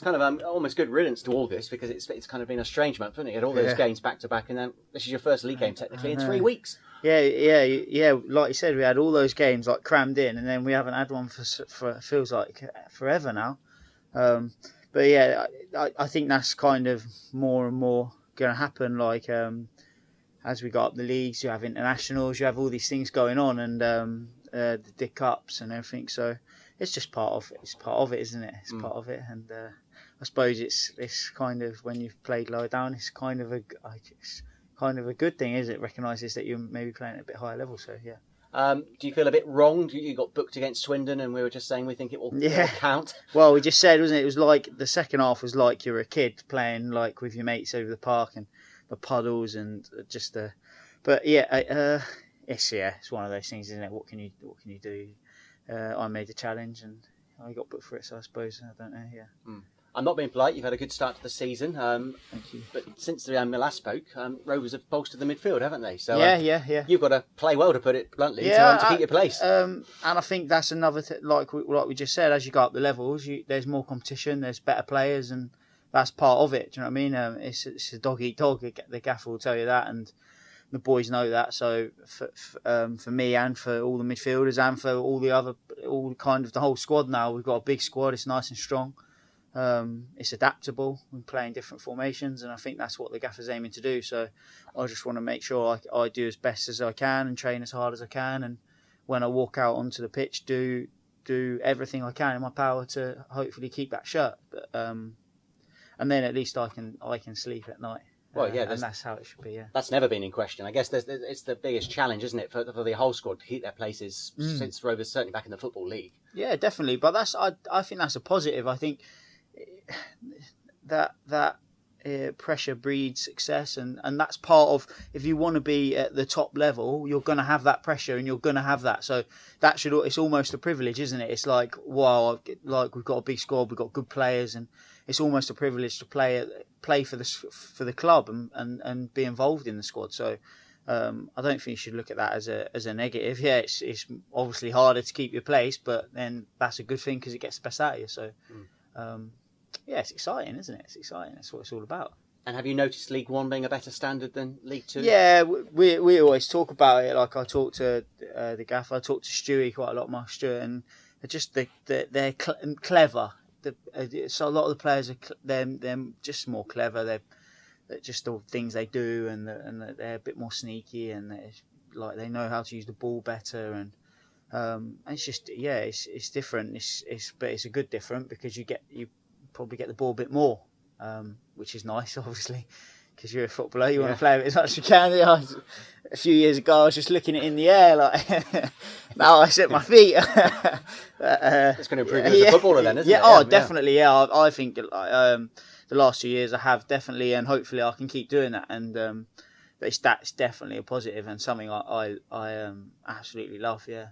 it's kind of almost good riddance to August, because it's kind of been a strange month, hasn't it? You had all those games back to back, and then this is your first league game technically in 3 weeks. Yeah. Like you said, we had all those games like crammed in, and then we haven't had one for feels like forever now. But yeah, I think that's kind of more and more going to happen. Like as we got up the leagues, you have internationals, you have all these things going on, and the Dick Cups and everything. So it's just part of it. It's part of it, isn't it? It's part of it, and I suppose it's kind of, when you've played lower down, it's kind of a good thing, is it? Recognises that you're maybe playing at a bit higher level. So yeah. Do you feel a bit wronged? You got booked against Swindon, and we were just saying we think it will count. Well, we just said, wasn't it? It was like the second half was like you were a kid playing like with your mates over the park and the puddles and just the. But yeah, it's one of those things, isn't it? What can you do? I made the challenge and I got booked for it, so I suppose I don't know. Yeah. I'm not being polite. You've had a good start to the season. Thank you. But since the last spoke, Rovers have bolstered the midfield, haven't they? So yeah. You've got to play well, to put it bluntly, to keep your place. And I think that's another like we just said. As you go up the levels, there's more competition. There's better players, and that's part of it. Do you know what I mean? It's a dog eat dog. The gaffer will tell you that, and the boys know that. So for me and for all the midfielders and for all kind of the whole squad now, we've got a big squad. It's nice and strong. It's adaptable. We're playing different formations, and I think that's what the gaffer's aiming to do. So I just want to make sure I do as best as I can and train as hard as I can, and when I walk out onto the pitch, do everything I can in my power to hopefully keep that shirt. But and then at least I can sleep at night. Well, yeah, and that's how it should be. Yeah, that's never been in question. I guess it's the biggest challenge, isn't it, for the whole squad to keep their places since Rovers certainly back in the Football League. Yeah, definitely. But I think that's a positive. I think that pressure breeds success, and that's part of, if you want to be at the top level, you're going to have that pressure and you're going to have that. So it's almost a privilege, isn't it? It's like, wow, like we've got a big squad, we've got good players, and it's almost a privilege to play for the club and be involved in the squad. So I don't think you should look at that as a negative. Yeah, it's obviously harder to keep your place, but then that's a good thing because it gets the best out of you. So yeah, it's exciting, isn't it? It's exciting. That's what it's all about. And have you noticed League One being a better standard than League Two? Yeah, we always talk about it. Like I talk to the gaffer, I talk to Stewie quite a lot, Mark Stewart, and they're clever. So a lot of the players they're just more clever. They're just the things they do, and they're a bit more sneaky, and they know how to use the ball better, and it's just it's different. But it's a good different because you probably get the ball a bit more, which is nice, obviously, because you're a footballer. You want to play it as much as you can. A few years ago, I was just looking it in the air. Like now, I set my feet. It's going to improve you as a footballer, then, isn't it? Oh, definitely. Yeah, I think the last 2 years I have definitely, and hopefully I can keep doing that. And that's definitely a positive and something I absolutely love. Yeah.